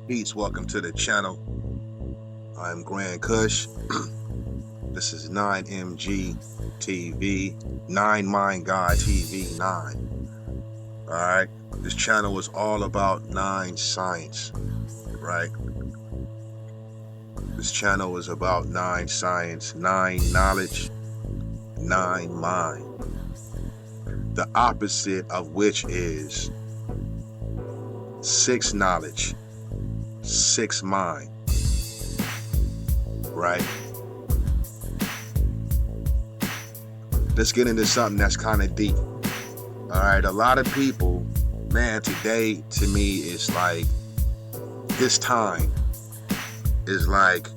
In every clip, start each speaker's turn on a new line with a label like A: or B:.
A: Peace, welcome to the channel. I'm Grand Kush. This is 9MG TV, 9 Mind God TV 9. Alright, this channel is all about 9 science, right? This channel is about 9 science, 9 knowledge, 9 mind. The opposite of which is 6 knowledge, 6 mind, right? Let's get into something that's kind of deep. All right, a lot of people, man, today to me is like, this time is like,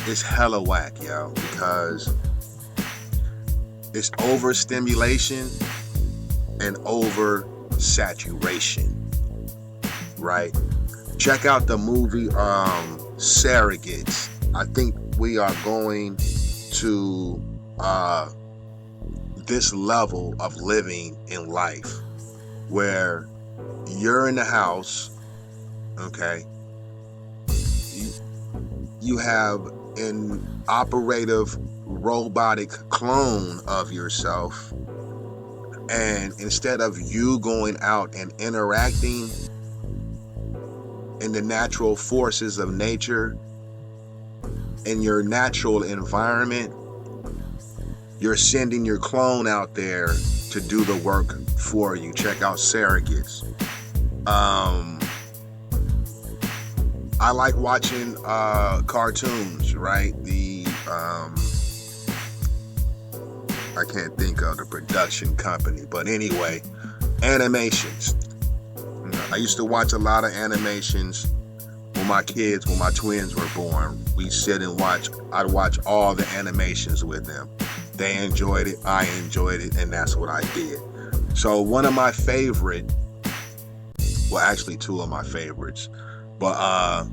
A: it's hella whack, yo, because it's overstimulation and oversaturation, right? Check out the movie Surrogates. I think we are going to this level of living in life where you're in the house, okay? You have an operative robotic clone of yourself, and instead of you going out and interacting in the natural forces of nature, in your natural environment, you're sending your clone out there to do the work for you. Check out Surrogates. I like watching cartoons, right? I can't think of the production company, but anyway, animations. I used to watch a lot of animations when my twins were born. We'd sit and I'd watch all the animations with them. They enjoyed it, I enjoyed it, and that's what I did. So one of my favorite, well, actually two of my favorites, but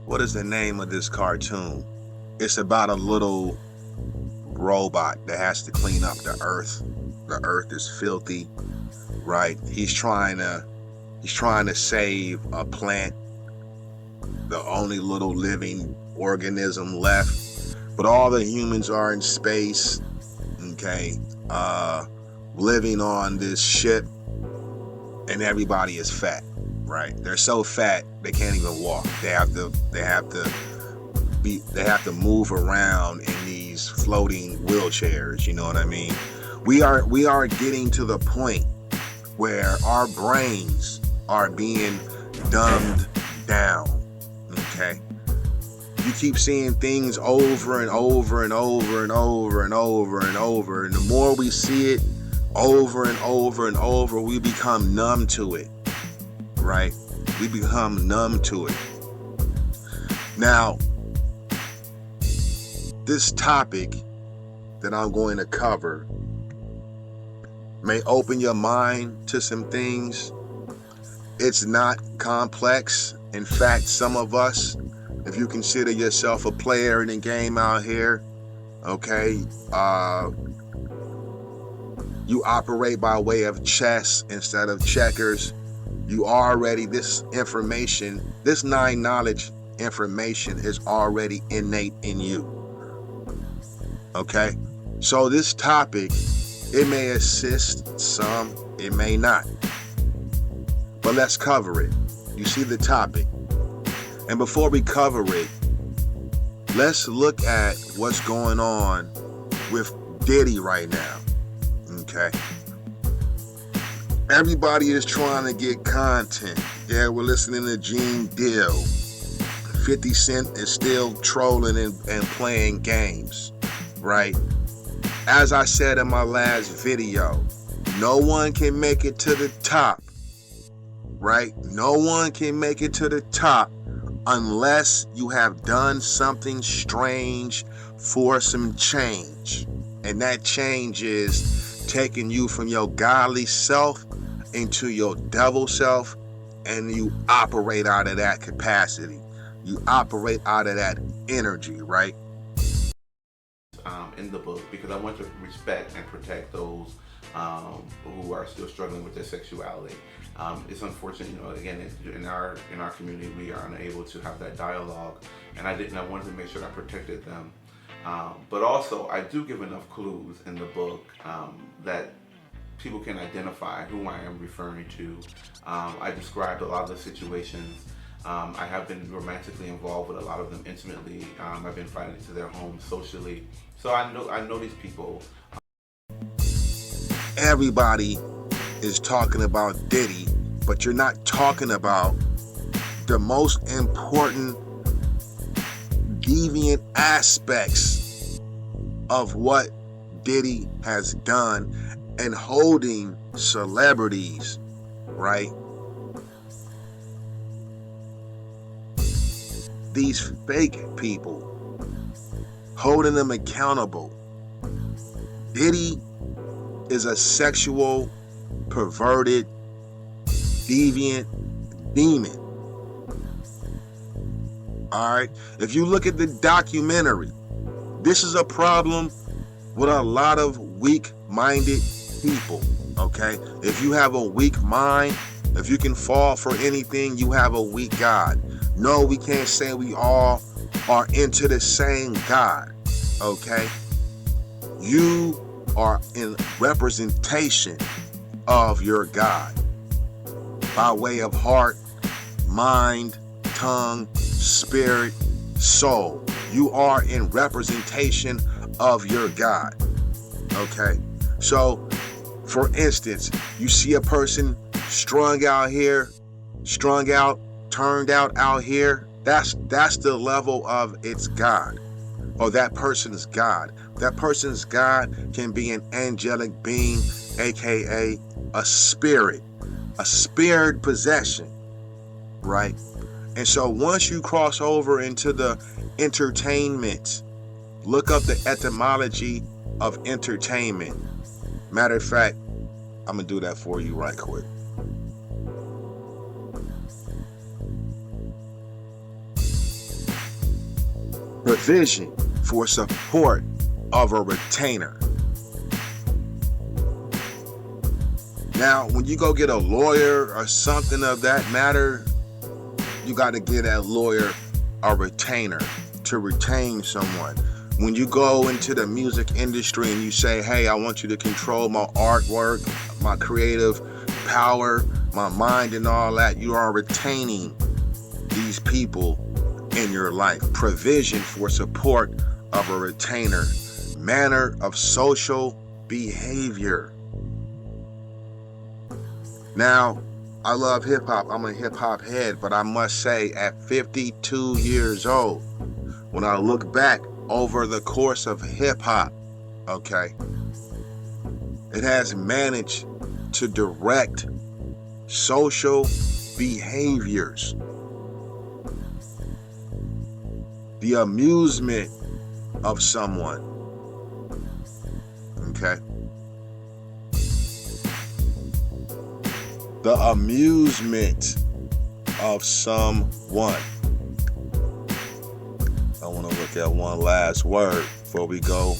A: what is the name of this cartoon? It's about a little robot that has to clean up the earth. The earth is filthy, right? He's trying to save a plant, the only little living organism left. But all the humans are in space, okay, living on this ship, and everybody is fat, right? They're so fat they can't even walk. They have to move around in these floating wheelchairs. You know what I mean? We are getting to the point where our brains are being dumbed down. Okay. You keep seeing things over and over and over and over and over and over. And the more we see it over and over and over, we become numb to it, right? We become numb to it. Now, this topic that I'm going to cover may open your mind to some things. It's not complex. In fact, some of us, if you consider yourself a player in the game out here, okay, you operate by way of chess instead of checkers. You already, this information, this 9 knowledge information is already innate in you. Okay, so this topic, it may assist some, it may not, but let's cover it. You see the topic. And before we cover it, let's look at what's going on with Diddy right now, okay? Everybody is trying to get content. Yeah, we're listening to Gene Deal. 50 Cent is still trolling and playing games, right? As I said in my last video, no one can make it to the top, right? No one can make it to the top unless you have done something strange for some change. And that change is taking you from your godly self into your devil self, and you operate out of that capacity. You operate out of that energy, right?
B: In the book, because I want to respect and protect those who are still struggling with their sexuality. It's unfortunate, you know, again, in our community, we are unable to have that dialogue, and I wanted to make sure that I protected them. But also, I do give enough clues in the book that people can identify who I am referring to. I described a lot of the situations. I have been romantically involved with a lot of them intimately. I've been invited to their homes socially. So I know these people.
A: Everybody is talking about Diddy, but you're not talking about the most important deviant aspects of what Diddy has done and holding celebrities, right? These fake people, holding them accountable. Diddy is a sexual, perverted, deviant demon. Alright? If you look at the documentary, this is a problem with a lot of weak-minded people, okay? If you have a weak mind, if you can fall for anything, you have a weak God. No, we can't say we all are into the same God, okay? You are in representation of your God by way of heart, mind, tongue, spirit, soul. You are in representation of your God, okay? So, for instance, you see a person strung out here, strung out, turned out here, that's the level of its God, or that person's God. That person's God can be an angelic being, aka a spirit possession, right? And so once you cross over into the entertainment, look up the etymology of entertainment. Matter of fact, I'm gonna do that for you right quick. Provision for support of a retainer. Now, when you go get a lawyer or something of that matter, you got to get that lawyer a retainer to retain someone. When you go into the music industry and you say, hey, I want you to control my artwork, my creative power, my mind and all that, you are retaining these people in your life. Provision for support of a retainer. Manner of social behavior. Now, I love hip-hop. I'm a hip-hop head, but I must say, at 52 years old, when I look back over the course of hip-hop, okay, it has managed to direct social behaviors. The amusement of someone, okay? The amusement of someone. I want to look at one last word before we go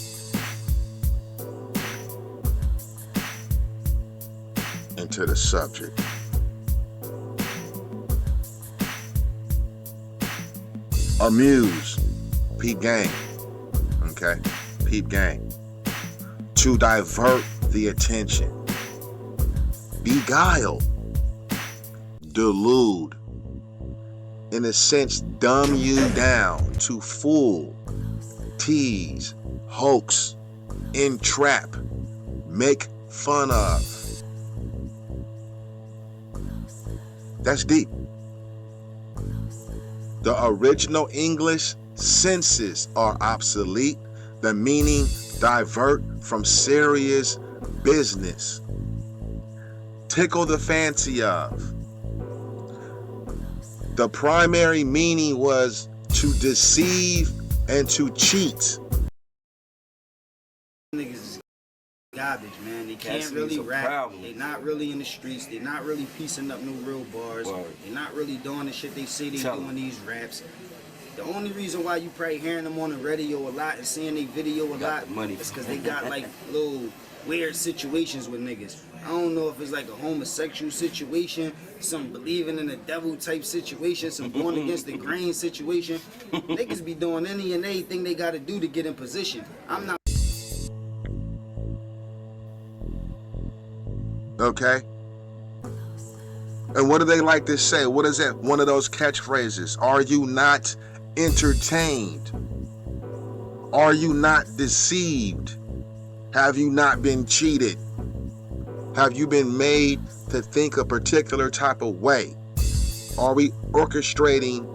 A: into the subject. Amuse. Peep game. Okay? Peep game. To divert the attention. Beguile. Delude. In a sense, dumb you down. To fool. Tease. Hoax. Entrap. Make fun of. That's deep. The original English senses are obsolete. The meaning divert from serious business. Tickle the fancy of. The primary meaning was to deceive and to cheat.
C: Niggas is garbage, man. They can't really rap. They not really in the streets. They not really piecing up no real bars. They not really doing the shit they say they doing these raps. The only reason why you probably hearing them on the radio a lot and seeing their video a lot is because they got like little weird situations with niggas. I don't know if it's like a homosexual situation, some believing in the devil type situation, some going against the grain situation. Niggas be doing any and everything they gotta do to get in position. I'm not.
A: Okay? And what do they like to say? What is that? One of those catchphrases. Are you not entertained? Are you not deceived? Have you not been cheated? Have you been made to think a particular type of way? Are we orchestrating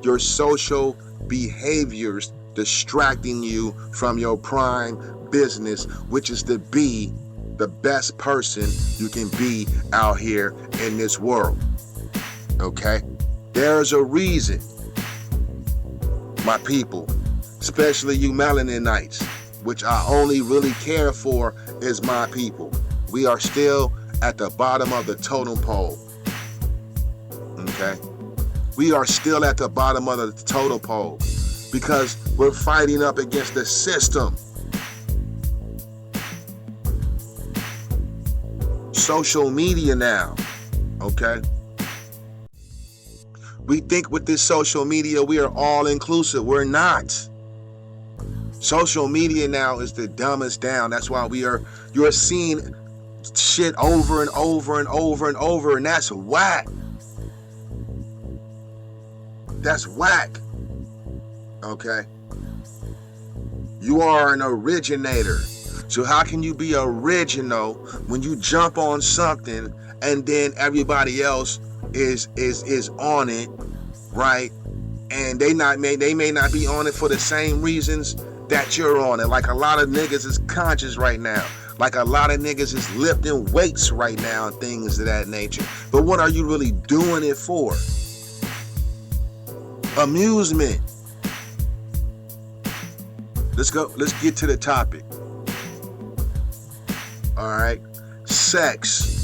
A: your social behaviors, distracting you from your prime business, which is to be the best person you can be out here in this world? Okay? There's a reason, my people, especially you melaninites, which I only really care for is my people. We are still at the bottom of the totem pole. Okay? We are still at the bottom of the totem pole because we're fighting up against the system. Social media now, okay? We think with this social media we are all inclusive. We're not. Social media now is the dumbest down. That's why you're seeing shit over and over and over and over, and that's whack. That's whack. Okay? You are an originator. So how can you be original when you jump on something and then everybody else is on it, right? And they may not be on it for the same reasons that you're on it. Like a lot of niggas is conscious right now. Like a lot of niggas is lifting weights right now and things of that nature. But what are you really doing it for? Amusement. Let's get to the topic. All right. Sex.